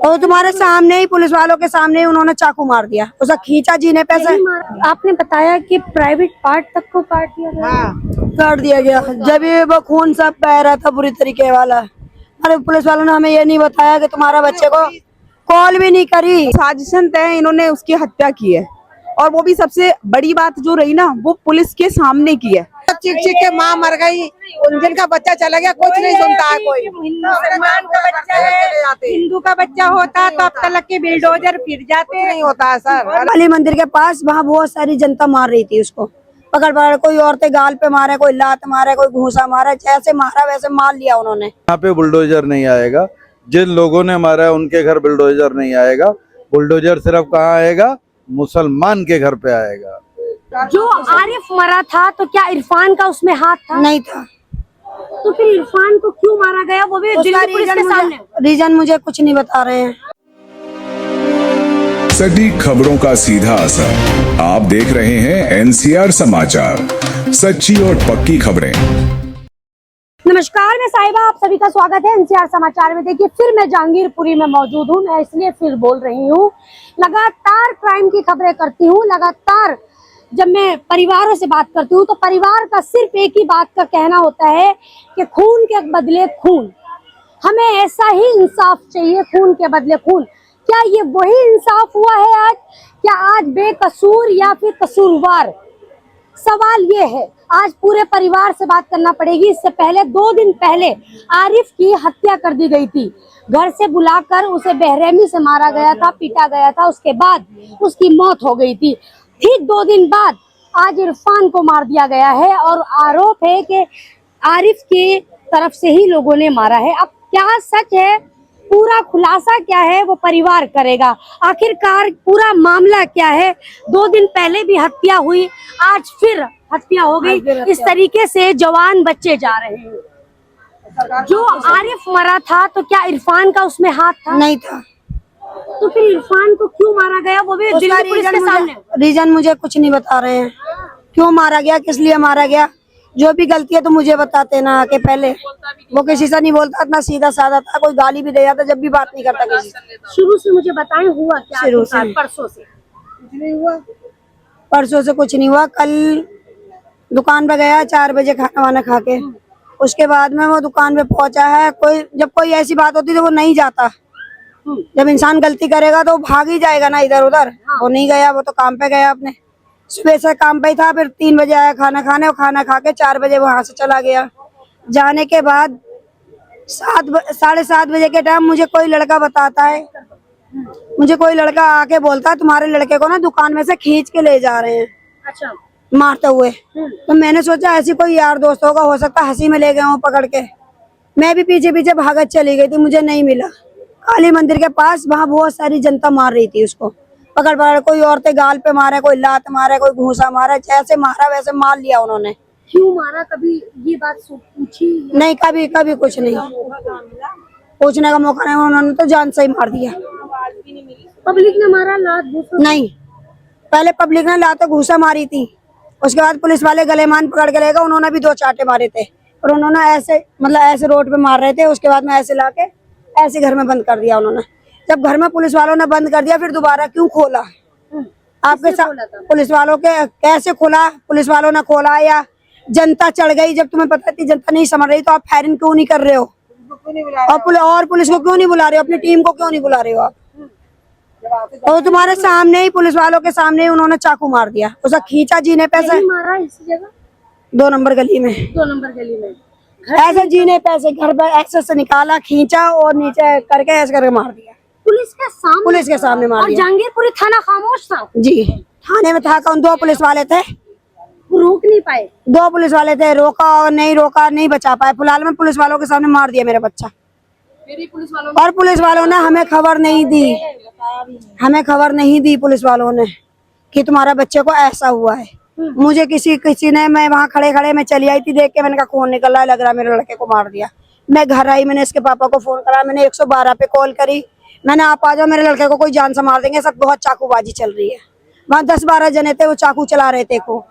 और तुम्हारे सामने ही, पुलिस वालों के सामने ही उन्होंने चाकू मार दिया, उसका खींचा जीने पे से। आपने बताया कि प्राइवेट पार्ट तक को काट दिया गया। हाँ, काट दिया गया। जब ये वो खून सब बह रहा था बुरी तरीके वाला, अरे पुलिस वालों ने हमें ये नहीं बताया कि तुम्हारा बच्चे को कॉल भी नहीं करी। साजिशन तय इन्होंने उसकी हत्या की है, और वो भी सबसे बड़ी बात जो रही ना, वो पुलिस के सामने की है। चीख चीख के माँ मर गई, जिनका बच्चा चला गया कुछ नहीं सुनता है कोई। मुसलमान का बच्चा है, हिंदू का बच्चा होता तो अब तक के बिल्डोजर फिर जाते। नहीं होता है सर। काली मंदिर के पास वहाँ बहुत सारी जनता मार रही थी उसको, पकड़ पकड़, कोई औरतें गाल पे मारे, कोई लात मारे, कोई घूसा मारा, जैसे मारा वैसे मार लिया उन्होंने। यहाँ पे बुलडोजर नहीं आएगा, जिन लोगों ने मारा है उनके घर बुलडोजर नहीं आएगा। बुलडोजर सिर्फ कहाँ आएगा? मुसलमान के घर पे आएगा। जो आरिफ मरा था तो क्या इरफान का उसमें हाथ था? नहीं था। तो फिर इरफान को क्यों मारा गया, वो भी दिल्ली पुलिस के सामने? रीजन मुझे कुछ नहीं बता रहे हैं। सटीक खबरों का सीधा असर। आप देख रहे हैं NCR समाचार, सच्ची और पक्की खबरें। नमस्कार, मैं साहिबा, आप सभी का स्वागत है NCR समाचार में। देखिए, फिर मैं जहांगीरपुरी में मौजूद हूँ। मैं इसलिए फिर बोल रही हूँ, लगातार क्राइम की खबरें करती हूँ। लगातार जब मैं परिवारों से बात करती हूँ तो परिवार का सिर्फ एक ही बात का कहना होता है कि खून के बदले खून, हमें ऐसा ही इंसाफ चाहिए, खून के बदले खून। क्या ये वही इंसाफ हुआ है आज? क्या आज बेकसूर या फिर कसूरवार? सवाल ये है। आज पूरे परिवार से बात करना पड़ेगी। इससे पहले 2 दिन पहले आरिफ की हत्या कर दी गई थी। घर से बुलाकर उसे बेरहमी से मारा गया था, पीटा गया था, उसके बाद उसकी मौत हो गई थी। ठीक 2 दिन बाद आज इरफान को मार दिया गया है और आरोप है कि आरिफ की तरफ से ही लोगों ने मारा है। अब क्या सच है, पूरा खुलासा क्या है, वो परिवार करेगा। आखिरकार पूरा मामला क्या है? 2 दिन पहले भी हत्या हुई, आज फिर हत्या हो गई। इस तरीके से जवान बच्चे जा रहे हैं। जो आरिफ मरा था तो क्या इरफान का उसमें हाथ था? नहीं था। तो फिर इरफान को क्यों मारा गया, वो भी दिल्ली पुलिस के सामने? रीजन मुझे कुछ नहीं बता रहे हैं, क्यों मारा गया, किस लिए मारा गया। जो भी गलती है तो मुझे बताते ना, कि पहले वो किसी से नहीं बोलता, इतना सीधा साधा था, कोई गाली भी दे जाता, जब भी बात नहीं करता किसी से। शुरू से मुझे बताएं, हुआ क्या? शुरू से परसों से कुछ नहीं हुआ। परसों से कुछ नहीं हुआ। कल दुकान पे गया 4 बजे खाना वाना खा के, उसके बाद में वो दुकान पे पहुंचा है। जब कोई ऐसी बात होती तो वो नहीं जाता। जब इंसान गलती करेगा तो भाग ही जाएगा ना इधर उधर। वो नहीं गया, वो तो काम पे गया अपने। सुबह से काम पे ही था, फिर 3 बजे आया खाना खाने, और खाना खा के 4 बजे वहां से चला गया। जाने के बाद 7:30 बजे के टाइम मुझे कोई लड़का बताता है, मुझे कोई लड़का आके बोलता है तुम्हारे लड़के को ना दुकान में से खींच के ले जा रहे हैं। अच्छा। मारते हुए। तो मैंने सोचा ऐसी कोई यार दोस्त होगा, हो सकता हंसी में ले गए हो पकड़ के। मैं भी पीछे पीछे भागत चली गई थी, मुझे नहीं मिला। काली मंदिर के पास वहाँ बहुत सारी जनता मार रही थी उसको, पकड़ पकड़, कोई औरतें गाल पे मारे, कोई लात मारे, कोई घूसा मारा, जैसे मारा वैसे मार लिया उन्होंने। क्यों मारा, कभी ये बात पूछी? नहीं, कभी कभी कुछ नहीं पूछने का मौका नहीं, उन्होंने तो जान से ही मार दिया। पब्लिक ने मारा, लात घूसा? नहीं, पहले पब्लिक ने लात घूसा मारी थी, उसके बाद पुलिस वाले गलेमान पकड़ के ले गए। उन्होंने भी 2 चाटे मारे थे, और उन्होंने ऐसे मतलब ऐसे रोड पे मार रहे थे। उसके बाद में ऐसे लाके ऐसे घर में बंद कर दिया उन्होंने। जब घर में पुलिस वालों ने बंद कर दिया, फिर दोबारा क्यों खोला? आपके साथ पुलिस वालों के कैसे खोला? पुलिस वालों ने खोला या जनता चढ़ गई? जब तुम्हें पता थी जनता नहीं समझ रही तो आप फायरिंग क्यों नहीं कर रहे हो? और पुलिस को क्यों नहीं बुला रहे हो? अपनी टीम को क्यों नहीं बुला रहे हो आप? और तुम्हारे सामने ही, पुलिस वालों के सामने ही उन्होंने चाकू मार दिया, उसका खींचा जीने पे से। मारा इसी जगह 2 नंबर गली में, 2 नंबर गली में ऐसे जीने पे से, घर पे ऐसे से निकाला, खींचा और नीचे करके ऐसे करके मार दिया। पुलिस के सामने? पुलिस के सामने मार दिया। जहांगीरपुरी थाना खामोश था? जी, थाने में था कौन? 2 पुलिस वाले थे, वो रोक नहीं पाए? 2 पुलिस वाले थे, रोका और नहीं रोका, नहीं बचा पाए। फिलहाल में पुलिस वालों के सामने मार दिया मेरा बच्चा। और पुलिस वालों ने हमें खबर नहीं दी, हमें खबर नहीं दी पुलिस वालों ने कि तुम्हारा बच्चे को ऐसा हुआ है। मुझे किसी ने, मैं वहाँ खड़े खड़े मैं चली आई थी, देख के मैंने कहा खून निकल रहा है, लग रहा है मेरे लड़के को मार दिया। मैं घर आई, मैंने इसके पापा को फोन करा, मैंने 112 पे कॉल करी, मैंने आप आ जाओ, मेरे लड़के को कोई जान से मार देंगे, सब बहुत चाकूबाजी चल रही है। वहाँ 10-12 जने थे, वो चाकू चला रहे थे, को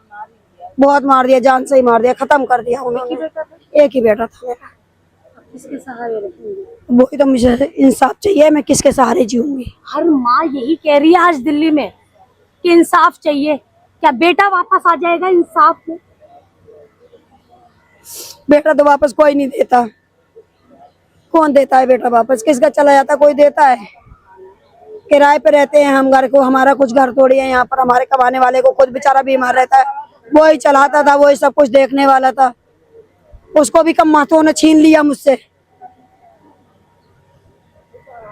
बहुत मार दिया, जान से ही मार दिया, खत्म कर दिया उन्होंने। एक ही बेटा था मेरा। किसके सहारे रहेंगे? वही तो मुझे इंसाफ चाहिए, मैं किसके सहारे जीऊंगी। हर माँ यही कह रही है आज दिल्ली में कि इंसाफ चाहिए। क्या बेटा वापस आ जाएगा इंसाफ में? बेटा तो वापस कोई नहीं देता। कौन देता है बेटा वापस? किसका चला जाता कोई देता है? किराए पे रहते हैं हम, घर को हमारा कुछ घर थोड़ी है यहाँ पर। हमारे कमाने वाले को खुद बेचारा बीमार रहता है, वही चलाता था, वही सब कुछ देखने वाला था, उसको भी कम माथों ने छीन लिया मुझसे।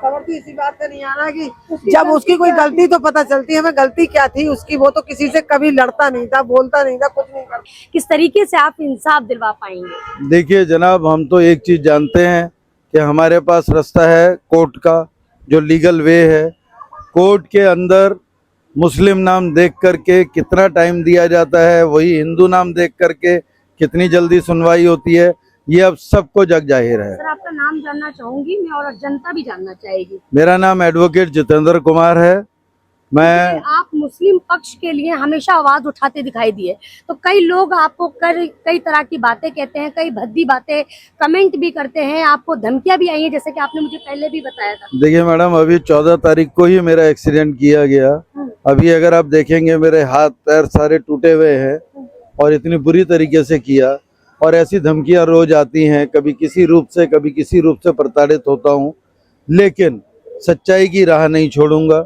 खबर तो इसी बात का नहीं आ रहा कि जब उसकी कोई गलती तो पता चलती है हमें गलती क्या थी उसकी। वो तो किसी से कभी लड़ता नहीं था, बोलता नहीं था, कुछ नहीं करता। किस तरीके से आप इंसाफ दिलवा पाएंगे? देखिए जनाब, हम तो एक चीज़ जानते हैं कि हमारे पास रास्ता है कोर्ट का, जो लीगल वे है। कोर्ट के अंदर मुस्लिम नाम देख करके कितना टाइम दिया जाता है, वही हिंदू नाम देख करके कितनी जल्दी सुनवाई होती है, ये अब सबको जग जाहिर है। सर आपका नाम जानना चाहूंगी मैं और जनता भी जानना चाहेगी। मेरा नाम एडवोकेट जितेंद्र कुमार है। मैं आप मुस्लिम पक्ष के लिए हमेशा आवाज उठाते दिखाई दिए, तो कई लोग आपको कई तरह की बातें कहते हैं, कई भद्दी बातें कमेंट भी करते हैं, आपको धमकियां भी आई हैं, जैसे कि आपने मुझे पहले भी बताया था। देखिए मैडम, अभी 14 तारीख को ही मेरा एक्सीडेंट किया गया। अभी अगर आप देखेंगे मेरे हाथ पैर सारे टूटे हुए हैं और इतनी बुरी तरीके से किया। और ऐसी धमकियां रोज आती हैं, कभी किसी रूप से कभी किसी रूप से प्रताड़ित होता हूं, लेकिन सच्चाई की राह नहीं छोड़ूंगा।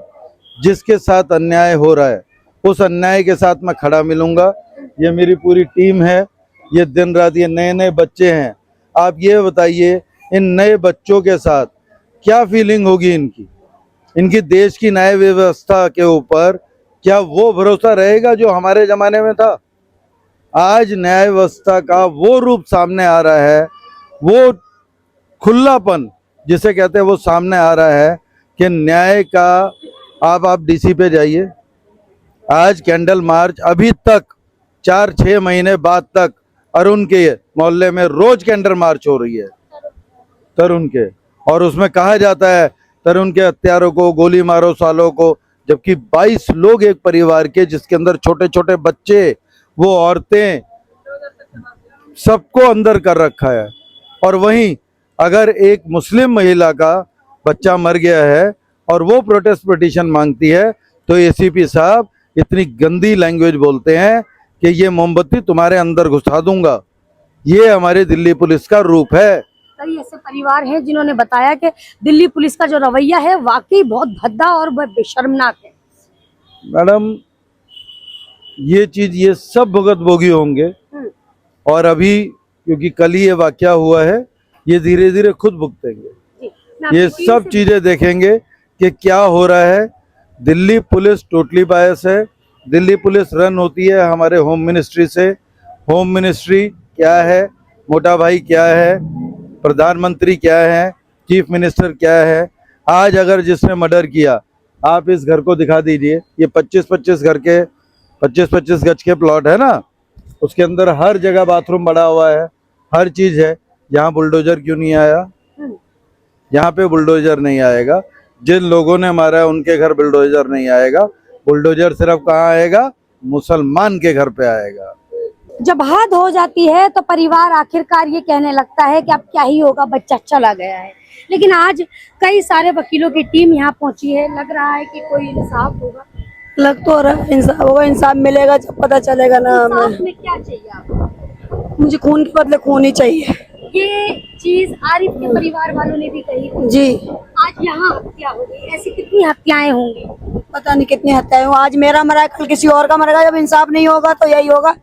जिसके साथ अन्याय हो रहा है उस अन्याय के साथ मैं खड़ा मिलूंगा। ये मेरी पूरी टीम है, ये दिन रात, ये नए नए बच्चे हैं। आप ये बताइए इन नए बच्चों के साथ क्या फीलिंग होगी इनकी देश की न्याय व्यवस्था के ऊपर क्या वो भरोसा रहेगा जो हमारे जमाने में था? आज न्याय व्यवस्था का वो रूप सामने आ रहा है, वो खुलापन जिसे कहते हैं वो सामने आ रहा है कि न्याय का। आप डीसी पे जाइए, आज कैंडल मार्च अभी तक 4-6 महीने बाद तक अरुण के मोहल्ले में रोज कैंडल मार्च हो रही है तरुण के, और उसमें कहा जाता है तरुण के हत्यारों को गोली मारो सालों को, जबकि 22 लोग एक परिवार के, जिसके अंदर छोटे छोटे बच्चे, वो औरतें, सबको अंदर कर रखा है। और वहीं अगर एक मुस्लिम महिला का बच्चा मर गया है और वो प्रोटेस्ट पिटीशन मांगती है तो एसीपी साहब इतनी गंदी लैंग्वेज बोलते हैं कि ये मोमबत्ती तुम्हारे अंदर घुसा दूंगा। ये हमारे दिल्ली पुलिस का रूप है। कई ऐसे परिवार हैं जिन्होंने बताया कि दिल्ली पुलिस का जो रवैया है वाकई बहुत भद्दा और बेशर्मनाक है। मैडम ये चीज ये सब भुगत भोगी होंगे, और अभी क्योंकि कल ही ये वाकया हुआ है, ये धीरे धीरे खुद भुगतेंगे। ये सब चीजें देखेंगे कि क्या हो रहा है। दिल्ली पुलिस टोटली बायस है। दिल्ली पुलिस रन होती है हमारे होम मिनिस्ट्री से। होम मिनिस्ट्री क्या है, मोटा भाई क्या है, प्रधानमंत्री क्या है, चीफ मिनिस्टर क्या है। आज अगर जिसने मर्डर किया, आप इस घर को दिखा दीजिए, ये 25-25 घर के 25-25 गज के प्लॉट है ना, उसके अंदर हर जगह बाथरूम बना हुआ है, हर चीज है। यहाँ बुलडोजर क्यों नहीं आया? यहाँ पे बुलडोजर नहीं आएगा। जिन लोगों ने मारा है उनके घर बुलडोजर नहीं आएगा। बुलडोजर सिर्फ कहाँ आएगा? मुसलमान के घर पे आएगा। जब हद हो जाती है तो परिवार आखिरकार ये कहने लगता है कि अब क्या ही होगा, बच्चा चला गया है। लेकिन आज कई सारे वकीलों की टीम यहाँ पहुंची है, लग रहा है कि कोई इंसाफ होगा। लग तो रहा है इंसाफ होगा, इंसाफ मिलेगा जब पता चलेगा ना हमें। इंसाफ में क्या चाहिए आपको? मुझे खून के बदले खून ही चाहिए। ये चीज आरिफ के परिवार वालों ने भी कही थी। जी, आज यहाँ हत्या हो गई, ऐसी कितनी हत्याएं होंगी? पता नहीं कितनी हत्याएं हुई। आज मेरा मरा है, कल किसी और का मरेगा। जब इंसाफ नहीं होगा तो यही होगा,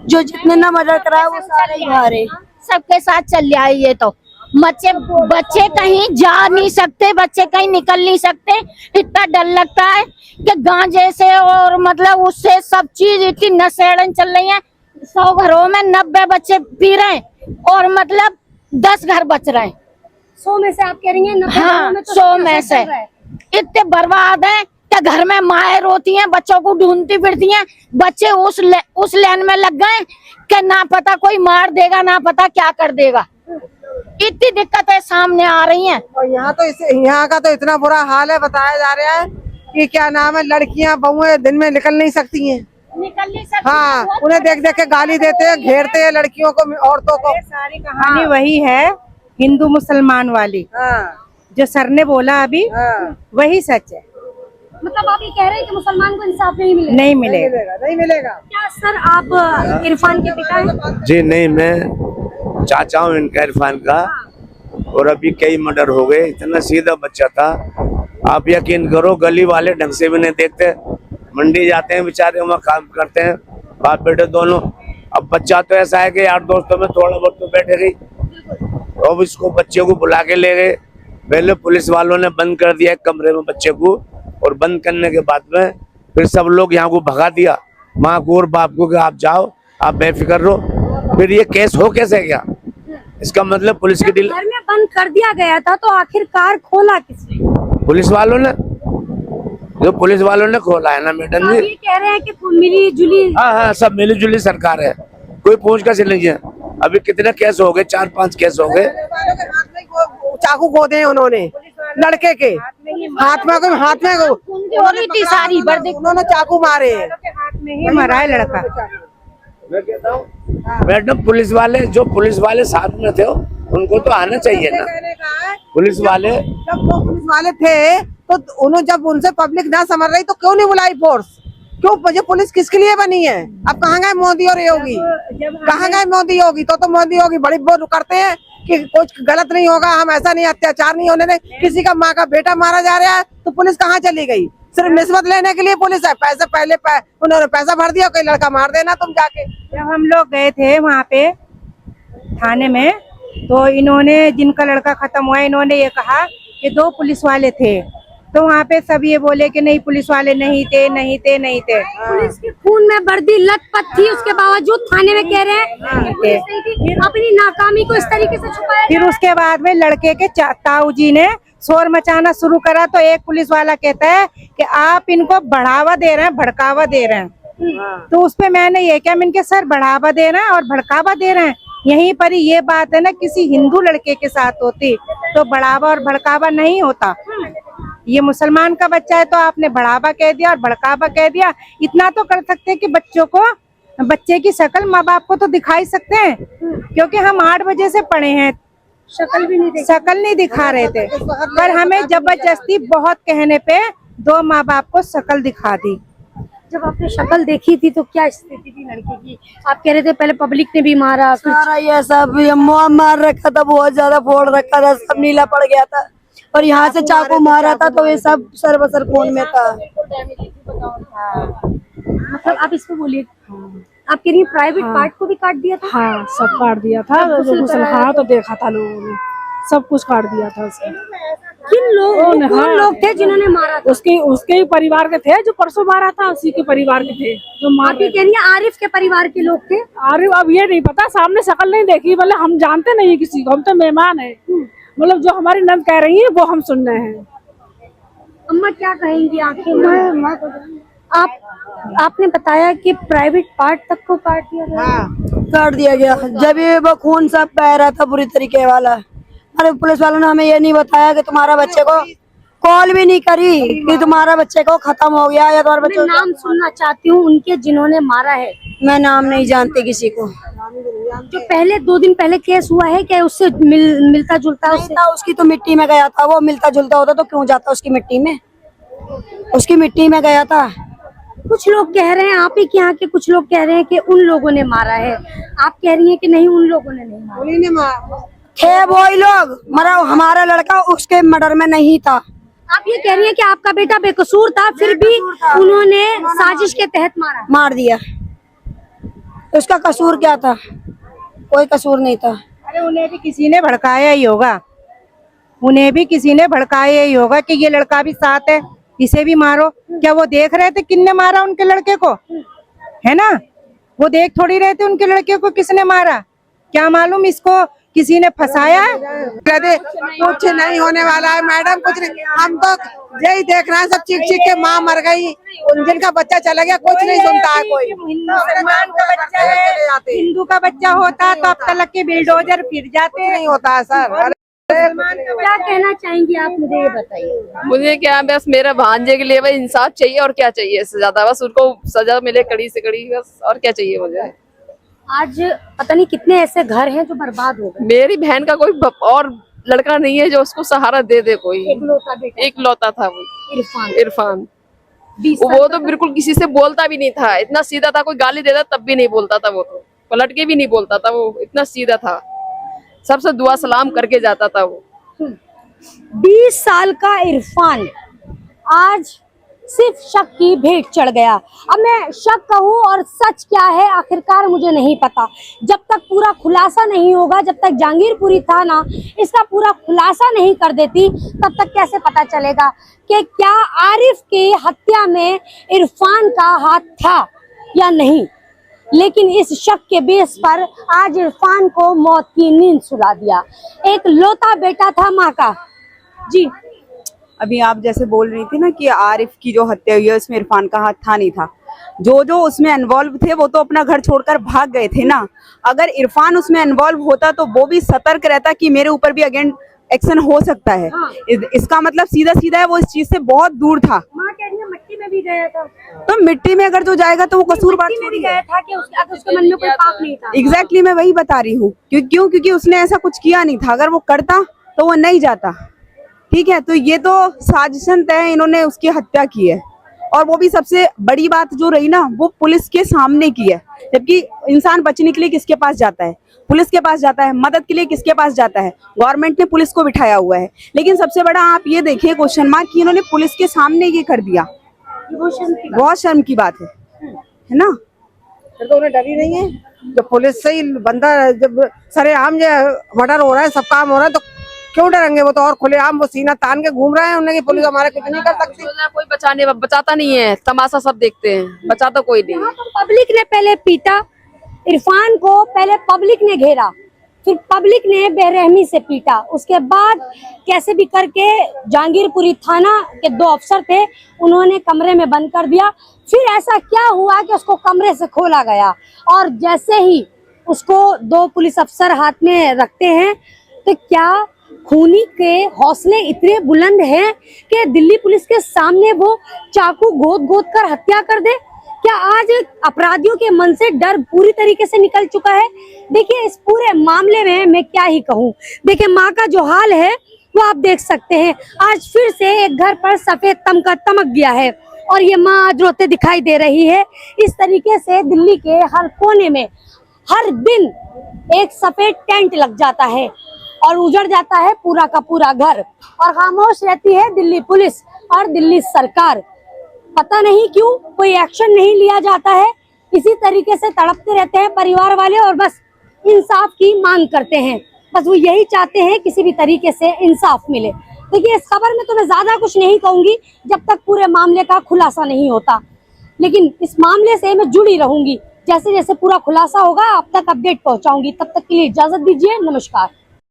जो जितने ना मर्डर कराए वो सारे ही हारे। सबके साथ चल रहा है ये तो। बच्चे कहीं जा नहीं सकते, बच्चे कहीं निकल नहीं सकते। इतना डर लगता है कि गांजे से और मतलब उससे सब चीज इतनी नशेड़न चल रही है। 100 घरों में 90 बच्चे पी रहे हैं और मतलब 10 घर बच रहे हैं। 100 में से आप कह रही हैं 90 हाँ, में तो 100 में से इतने बर्बाद हैं कि घर में माएँ रोती हैं, बच्चों को ढूंढती फिरती हैं। बच्चे उस लाइन में लग गए कि ना पता कोई मार देगा, ना पता क्या कर देगा। इतनी दिक्कतें सामने आ रही हैं। और यहाँ का तो इतना बुरा हाल है, बताया जा रहा है कि क्या नाम है, लड़कियां बहुएं दिन में निकल नहीं सकती हैं। निकल नहीं सकती। हाँ, उन्हें देख देख के गाली देते हैं, घेरते हैं लड़कियों को, औरतों को। सारी कहानी वही है हिंदू मुसलमान वाली, जो सर ने बोला अभी वही सच है। मतलब आप ये कह रहे हैं कि मुसलमान को इंसाफ नहीं मिलेगा? नहीं मिलेगा। नहीं मिलेगा। क्या सर आप इरफान के पिता हैं? जी नहीं, मैं चाचा हूँ इनका, इरफान का। और अभी कई मर्डर हो गए। इतना सीधा बच्चा था, आप यकीन करो गली वाले ढंग से भी नहीं देखते। मंडी जाते हैं बेचारे, वहाँ काम करते हैं बाप बेटे दोनों। अब बच्चा तो ऐसा है कि यार दोस्तों में थोड़ा बहुत तो बैठे गई। अब इसको बच्चे को बुला के ले गए। पहले पुलिस वालों ने बंद कर दिया एक कमरे में बच्चे को, और बंद करने के बाद में फिर सब लोग यहाँ को भगा दिया, माँ को और बाप को कि आप जाओ, आप बेफिक्र रहो। फिर ये केस हो कैसे गया? इसका मतलब पुलिस की डील, घर में बंद कर दिया गया था तो आखिरकार खोला किसने? पुलिस वालों ने, जो पुलिस वालों ने खोला है ना मैडम आप जी। ये कह रहे हैं कि मिली जुली? हाँ, सब मिली जुली सरकार है, कोई पूछ का नहीं है। अभी कितने केस हो गए? 4-5 केस हो गए। चाकू खोदे हैं उन्होंने लड़के के हाथ में सारी उन्होंने चाकू मारे हैं। हाथ में ही मरा है लड़का। मैं कहता हूँ मैडम, पुलिस वाले साथ में थे, उनको तो आना चाहिए ना। पुलिस वाले जब वो पुलिस वाले थे तो उन्होंने, जब उनसे पब्लिक ना समझ रही तो क्यों नहीं बुलाई फोर्स? क्यों? मुझे पुलिस किसके लिए बनी है? अब कहाँ गए मोदी और योगी? कहाँ गए मोदी योगी? तो मोदी योगी बड़ी बोल करते हैं कि कुछ गलत नहीं होगा, हम ऐसा नहीं, अत्याचार नहीं होने दें। किसी का माँ का बेटा मारा जा रहा है तो पुलिस कहाँ चली गई? सिर्फ निस्बत लेने के लिए पुलिस है। पैसे पहले उन्होंने पैसा भर दिया, कोई लड़का मार देना तुम जाके। जब हम लोग गए थे वहाँ पे थाने में, तो इन्होंने, जिनका लड़का खत्म हुआ, इन्होंने ये कहा कि 2 पुलिस वाले थे। तो वहाँ पे सब ये बोले कि नहीं, पुलिस वाले नहीं थे। पुलिस के खून में वर्दी लथपथ थी, उसके बावजूद थाने में कह रहे हैं कि पुलिस नहीं थी। अपनी नाकामी को इस तरीके से छुपाया। फिर उसके बाद में लड़के के ताऊ जी ने शोर मचाना शुरू करा, तो एक पुलिस वाला कहता है कि आप इनको बढ़ावा दे रहे हैं, भड़कावा दे रहे हैं। तो उस पे मैंने ये क्या, इनके सर बढ़ावा दे रहे हैं और भड़कावा दे रहे हैं। यहीं पर ही ये बात है ना, किसी हिंदू लड़के के साथ होती तो बढ़ावा और भड़कावा नहीं होता। ये मुसलमान का बच्चा है तो आपने बढ़ावा कह दिया और भड़कावा कह दिया। इतना तो कर सकते हैं कि बच्चे की शक्ल माँ बाप को तो दिखाई सकते हैं, क्योंकि हम 8 बजे से पढ़े हैं, शक्ल नहीं दिखा रहे थे। पर हमें जबरदस्ती बहुत कहने पे 2 माँ बाप को शक्ल दिखा दी। जब आपने शक्ल देखी थी तो क्या स्थिति थी लड़के की? आप कह रहे थे पहले पब्लिक ने भी मारा, सारा ये सब मुँह मार रखा था, बहुत ज्यादा फोड़ रखा था, सब नीला पड़ गया था। और यहाँ से चाकू मारा था तो ये सब सर बसर खून में था। मतलब आप इसको बोलिए, आप कह रही हैं प्राइवेट पार्ट को भी काट दिया था? हाँ, सब काट दिया था। हाँ, तो देखा था लोगों ने, सब कुछ काट दिया था उसका। कौन लोग थे जिन्होंने मारा था? उसके ही परिवार के थे, जो परसों मारा था उसी के परिवार के थे जो मार। आप ये कह रही हैं आरिफ के परिवार के लोग थे? आरिफ, अब ये नहीं पता, सामने शक्ल नहीं देखी, मतलब हम जानते नहीं किसी को, हम तो मेहमान है। मतलब जो हमारी नंद कह रही है वो हम सुन रहे हैं। अम्मा क्या कहेंगी आखिर में? आपने बताया कि प्राइवेट पार्ट तक को काट दिया गया। काट दिया गया। जब ये वो खून सब बह रहा था बुरी तरीके वाला, अरे पुलिस वालों ने हमें ये नहीं बताया कि तुम्हारा बच्चे को कॉल भी नहीं करी कि तुम्हारा बच्चे को खत्म हो गया या तुम्हारा बच्चे। मैं नाम सुनना चाहती हूँ उनके जिन्होंने मारा है। मैं नाम नहीं जानती किसी को। जो पहले 2 दिन पहले केस हुआ है, क्या उससे मिलता जुलता? उसकी तो मिट्टी में गया था, वो मिलता जुलता होता तो क्यों जाता उसकी मिट्टी में? उसकी मिट्टी में गया था। कुछ लोग कह रहे हैं, आप ही के यहाँ के कुछ लोग कह रहे हैं कि उन लोगों ने मारा है। आप कह रही हैं कि नहीं, उन लोगों ने नहीं मारा। थे वही लोग, मरा हमारा लड़का उसके मर्डर में नहीं था। आप ये कह रही हैं कि आपका बेटा बेकसूर था, फिर भी उन्होंने साजिश के तहत मार दिया। उसका कसूर क्या था? कोई कसूर नहीं था। अरे उन्हें भी किसी ने भड़काया ही होगा, कि ये लड़का भी साथ है, इसे भी मारो। क्या वो देख रहे थे किसने मारा उनके लड़के को? है ना, वो देख थोड़ी रहे थे उनके लड़के को किसने मारा। क्या मालूम इसको किसी ने फंसाया है। कुछ नहीं होने वाला है मैडम, कुछ नहीं। हम तो यही देख रहे हैं, सब चीख चीख के माँ मर गई, जिनका बच्चा चला गया, कुछ नहीं सुनता है कोई। मुसलमान का बच्चा है, हिंदू का बच्चा होता तो अब तक के बिल्डोजर फिर जाते। नहीं होता है सर। क्या कहना चाहेंगी आप, मुझे ये बताइए। मुझे क्या, बस मेरा भांजे के लिए भाई इंसाफ चाहिए, और क्या चाहिए इससे ज्यादा। बस उनको सजा मिले कड़ी से कड़ी, बस और क्या चाहिए मुझे। आज पता नहीं कितने ऐसे घर हैं जो बर्बाद हो गए। मेरी बहन का कोई और लड़का नहीं है जो उसको सहारा दे दे कोई। इकलौता बेटा एक लौता था वो इरफान। 20 साल वो तो बिल्कुल किसी से बोलता भी नहीं था, इतना सीधा था, कोई गाली देता तब भी नहीं बोलता था, वो तो पलट के भी नहीं बोलता था, वो इतना सीधा था, सबसे दुआ सलाम करके जाता था वो। 20 साल का इरफान आज सिर्फ शक की भेंट चढ़ गया। अब मैं शक कहूँ और सच क्या है आखिरकार मुझे नहीं पता। जब तक पूरा खुलासा नहीं होगा, जब तक जहांगीरपुरी थाना इसका पूरा खुलासा नहीं कर देती, तब तक कैसे पता चलेगा कि क्या आरिफ की हत्या में इरफान का हाथ था या नहीं। लेकिन इस शक के बेस पर आज इरफान को मौत की नींद सुला दिया। एक लौता बेटा था माँ का। जी अभी आप जैसे बोल रही थी ना कि आरिफ की जो हत्या हुई है उसमें इरफान का हाथ था नहीं था, जो उसमें इन्वॉल्व थे वो तो अपना घर छोड़कर भाग गए थे ना। अगर इरफान उसमें इन्वॉल्व होता तो वो भी सतर्क रहता कि मेरे ऊपर भी अगेन एक्शन हो सकता है। इसका मतलब सीधा सीधा है वो इस चीज से बहुत दूर था। माँ कह रही है मिट्टी में भी गया था, तो मिट्टी में अगर जो जाएगा तो वो कसूरवार भी गया था कि उसके मन में कोई पाप नहीं था। एग्जैक्टली मैं वही बता रही हूँ। क्योंकि उसने ऐसा कुछ किया नहीं था। अगर वो करता तो वो नहीं जाता। ठीक है, तो ये तो साजिशन तय इन्होंने उसकी हत्या की है, और वो भी सबसे बड़ी बात जो रही ना वो पुलिस के सामने की है। जबकि इंसान बचने के लिए किसके पास जाता है? पुलिस के पास जाता है। मदद के लिए किसके पास जाता है? गवर्नमेंट ने पुलिस को बिठाया हुआ है। लेकिन सबसे बड़ा आप ये देखिए क्वेश्चन मार्क कि इन्होंने पुलिस के सामने ये कर दिया। बहुत शर्म की बात है ना। फिर तो उन्हें डर ही नहीं है। जब पुलिस से ही बंदा, जब सरेआम जो मर्डर हो रहा है, सब काम हो रहा है, तो क्यों डरेंगे? वो तो और खुलेआम वो सीना तान के घूम रहे हैं। उन्हें कि पुलिस हमारे कुछ नहीं कर सकती। कोई बचाता नहीं है, तमाशा सब देखते हैं, बचाता कोई नहीं। पब्लिक ने पहले पीटा इरफान को, पहले पब्लिक ने घेरा, फिर पब्लिक ने बेरहमी से पीटा। उसके बाद कैसे भी करके जहांगीरपुरी थाना के 2 अफसर थे, उन्होंने कमरे में बंद कर दिया। फिर ऐसा क्या हुआ कि उसको कमरे से खोला गया, और जैसे ही उसको 2 पुलिस अफसर हाथ में रखते हैं तो क्या खूनी के हौसले इतने बुलंद हैं कि दिल्ली पुलिस के सामने वो चाकू गोद कर हत्या कर दे। क्या आज अपराधियों के मन से डर पूरी तरीके से निकल चुका है? देखिए इस पूरे मामले में मैं क्या ही कहूँ। देखिए माँ का जो हाल है वो आप देख सकते हैं। आज फिर से एक घर पर सफेद तमगा चमक गया है और ये माँ आज रोते दिखाई दे रही है। इस तरीके से दिल्ली के हर कोने में हर दिन एक सफेद टेंट लग जाता है और उजड़ जाता है पूरा का पूरा घर, और खामोश रहती है दिल्ली पुलिस और दिल्ली सरकार। पता नहीं क्यों कोई एक्शन नहीं लिया जाता है। इसी तरीके से तड़पते रहते हैं परिवार वाले और बस इंसाफ की मांग करते हैं। बस वो यही चाहते हैं किसी भी तरीके से इंसाफ मिले। देखिए इस खबर में तो मैं ज्यादा कुछ नहीं कहूंगी जब तक पूरे मामले का खुलासा नहीं होता, लेकिन इस मामले से मैं जुड़ी रहूंगी। जैसे जैसे पूरा खुलासा होगा अब तक अपडेट पहुंचाऊंगी। तब तक के लिए इजाजत दीजिए, नमस्कार।